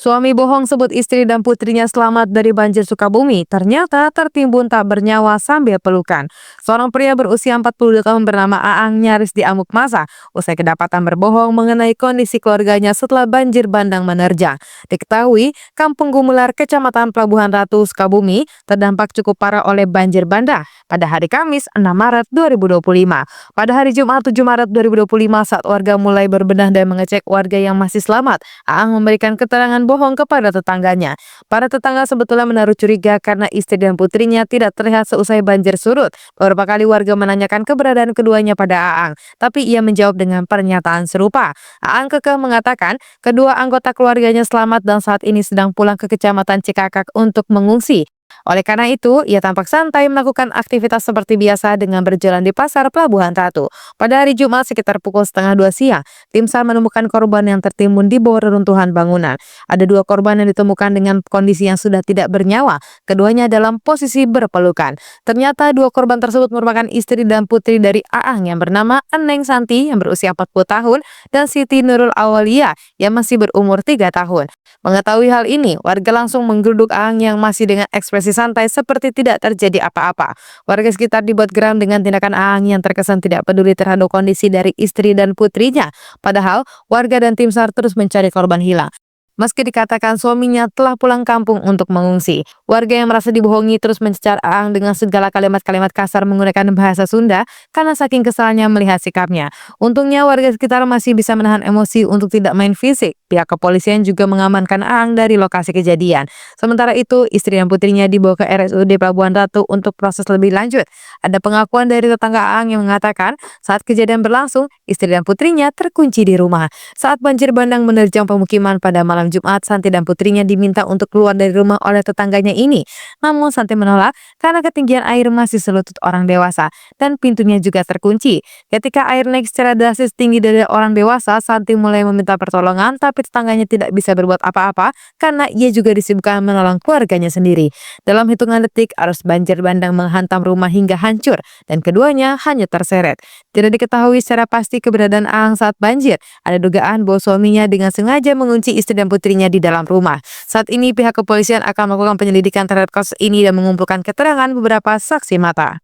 Suami bohong sebut istri dan putrinya selamat dari banjir Sukabumi, ternyata tertimbun tak bernyawa sambil pelukan. Seorang pria berusia 42 tahun bernama Aang nyaris diamuk massa usai kedapatan berbohong mengenai kondisi keluarganya setelah banjir bandang menerjang. Diketahui, Kampung Gumular, Kecamatan Pelabuhan Ratu, Sukabumi terdampak cukup parah oleh banjir bandang pada hari Kamis 6 Maret 2025. Pada hari Jumat 7 Maret 2025 saat warga mulai berbenah dan mengecek warga yang masih selamat, Aang memberikan keterangan bohong kepada tetangganya. Para tetangga sebetulnya menaruh curiga karena istri dan putrinya tidak terlihat seusai banjir surut. Beberapa kali warga menanyakan keberadaan keduanya pada Aang, tapi ia menjawab dengan pernyataan serupa. Aang kekeh mengatakan kedua anggota keluarganya selamat dan saat ini sedang pulang ke Kecamatan Cikakak untuk mengungsi. Oleh karena itu, ia tampak santai melakukan aktivitas seperti biasa dengan berjalan di pasar Pelabuhan Ratu. Pada hari Jumat sekitar pukul setengah 2 siang, tim SAR menemukan korban yang tertimbun di bawah reruntuhan bangunan. Ada dua korban yang ditemukan dengan kondisi yang sudah tidak bernyawa, keduanya dalam posisi berpelukan. Ternyata dua korban tersebut merupakan istri dan putri dari Aang yang bernama Eneng Santi yang berusia 40 tahun dan Siti Nurul Awalia yang masih berumur 3 tahun. Mengetahui hal ini, warga langsung menggeruduk Aang yang masih dengan ekspresi santai seperti tidak terjadi apa-apa. Warga sekitar dibuat geram dengan tindakan Aang yang terkesan tidak peduli terhadap kondisi dari istri dan putrinya. Padahal, warga dan tim SAR terus mencari korban hilang. Meski dikatakan suaminya telah pulang kampung untuk mengungsi, warga yang merasa dibohongi terus mencecar Aang dengan segala kalimat-kalimat kasar menggunakan bahasa Sunda karena saking kesalnya melihat sikapnya. Untungnya warga sekitar masih bisa menahan emosi untuk tidak main fisik. Pihak kepolisian juga mengamankan Aang dari lokasi kejadian. Sementara itu, istri dan putrinya dibawa ke RSUD Pelabuhan Ratu untuk proses lebih lanjut. Ada pengakuan dari tetangga Aang yang mengatakan saat kejadian berlangsung, istri dan putrinya terkunci di rumah. Saat banjir bandang menerjang pemukiman pada malam Jumat, Santi dan putrinya diminta untuk keluar dari rumah oleh tetangganya ini. Namun Santi menolak karena ketinggian air masih selutut orang dewasa dan pintunya juga terkunci. Ketika air naik secara drastis tinggi dari orang dewasa, Santi mulai meminta pertolongan tapi tetangganya tidak bisa berbuat apa-apa karena ia juga disibukkan menolong keluarganya sendiri. Dalam hitungan detik, arus banjir bandang menghantam rumah hingga hancur dan keduanya hanya terseret. Tidak diketahui secara pasti keberadaan Aang saat banjir. Ada dugaan bahwa suaminya dengan sengaja mengunci istri dan putrinya di dalam rumah. Saat ini pihak kepolisian akan melakukan penyelidikan terhadap kasus ini dan mengumpulkan keterangan beberapa saksi mata.